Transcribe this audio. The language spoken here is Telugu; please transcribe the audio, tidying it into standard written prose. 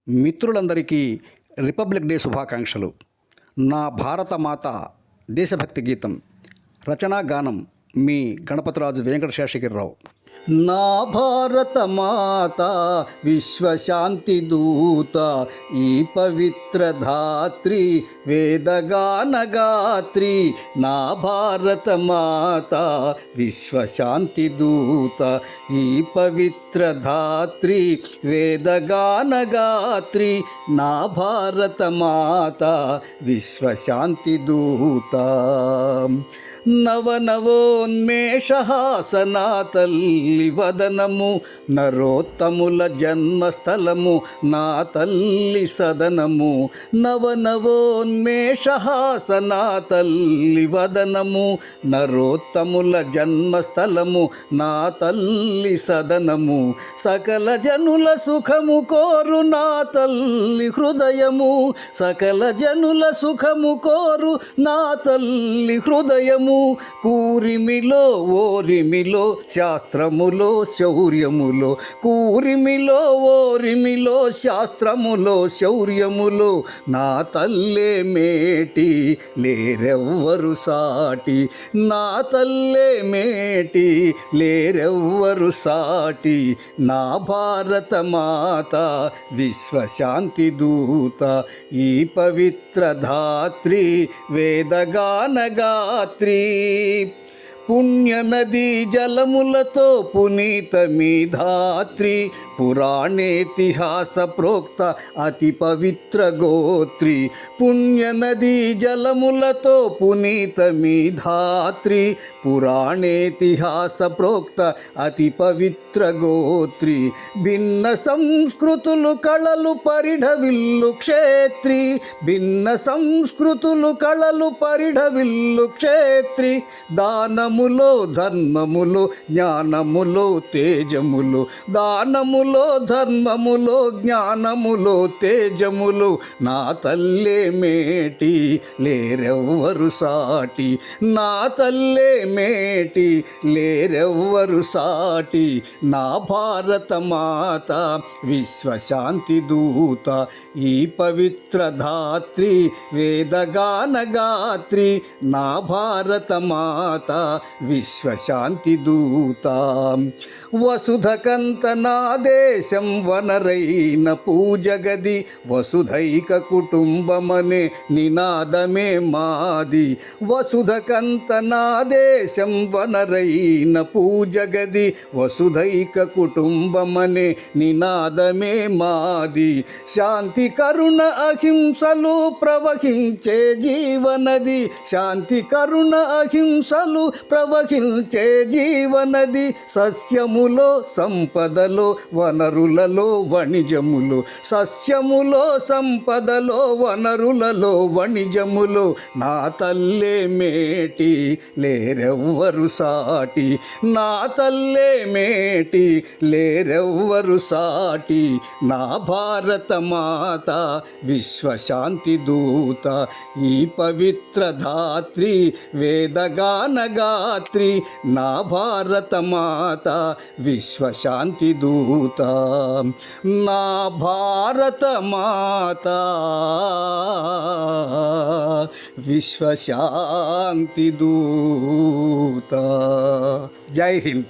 మిత్రులందరికీ రిపబ్లిక్ డే శుభాకాంక్షలు. నా భారతమాత దేశభక్తి గీతం రచనా గానం మీ గణపతిరాజు వెంకట శేషగిరిరావు. నా భారత మాత విశ్వశాంతి దూత, ఈ పవిత్ర ధాత్రి వేదగాన గాత్రి. నా భారత మాత విశ్వశాంతి దూత, ఈ పవిత్ర ధాత్రి వేదగాన గాత్రి. నా భారత మాత విశ్వశాంతి దూత. నవనవోన్మేషహాసనా తల్లి వదనము, నరోత్తముల జన్మస్థలము నా తల్లి సదనము. నవనవోన్మేషహాసనా తల్లి వదనము, నరోత్తముల జన్మస్థలము నా తల్లి సదనము. సకల జనుల సుఖము కోరు నా తల్లి హృదయము, సకల జనుల సుఖము కోరు నా తల్లి హృదయము. కూరిమిలో ఓరిమిలో శాస్త్రములో శౌర్యములో, కూరిమిలో ఓరిమిలో శాస్త్రములో శౌర్యములో నా తల్లే మేటి లేరెవ్వరు సాటి. నా తల్లే మేటి లేరెవ్వరు సాటి. నా భారత మాత విశ్వశాంతి దూత, ఈ పవిత్ర ధాత్రి వేదగాన గాత్రి. పుణ్యనదీ జలములతో పునీతమీ ధాత్రి, పురాణేతిహాస ప్రోక్త అతి పవిత్ర గోత్రి. పుణ్యనదీ జలములతో పునీతమీ ధాత్రి, పురాణేతిహాస ప్రోక్త అతి పవిత్ర గోత్రి. భిన్న సంస్కృతులు కళలు పరిఢవిల్లు క్షేత్రి, భిన్న సంస్కృతులు కళలు పరిఢవిల్లు క్షేత్రి. దానములో ధర్మములో జ్ఞానములో తేజములో, దానములో ధర్మములో జ్ఞానములో తేజములో నా తల్లే మేటి లేరెవ్వరు సాటి. నా తల్లే మేటి లేరెవ్వరు సాటి. నా భారత మాత విశ్వశాంతి దూత, ఈ పవిత్ర ధాత్రి వేదగాన గాత్రి. నా భారత మాత విశ్వశాంతి దూత. వసుధకంత నా దేశం వనరైన పూజగది, వసుధైక కుటుంబమనే నినాదమే మాది. వసుధకంత నా దేశం వనరైన పూజగది, వసుధైక కుటుంబమనే నినాదమే మాది. శాంతి కరుణ అహింసలు ప్రవహించే జీవనది, శాంతి కరుణ అహింసలు ప్రవహించే జీవనది. సస్యములో సంపదలో వనరులలో వణిజములు, సస్యములో సంపదలో వనరులలో వణిజములు నా తల్లే మేటి లేరెవ్వరు సాటి. నా తల్లే మేటి లేరెవ్వరు సాటి. నా భారత మాత విశ్వశాంతి దూత, ఈ పవిత్ర ధాత్రి వేదగాన గాత్రి. నా భారత మాత విశ్వశాంతి దూత. నా భారత మాత విశ్వశాంతి దూత. జై హింద్.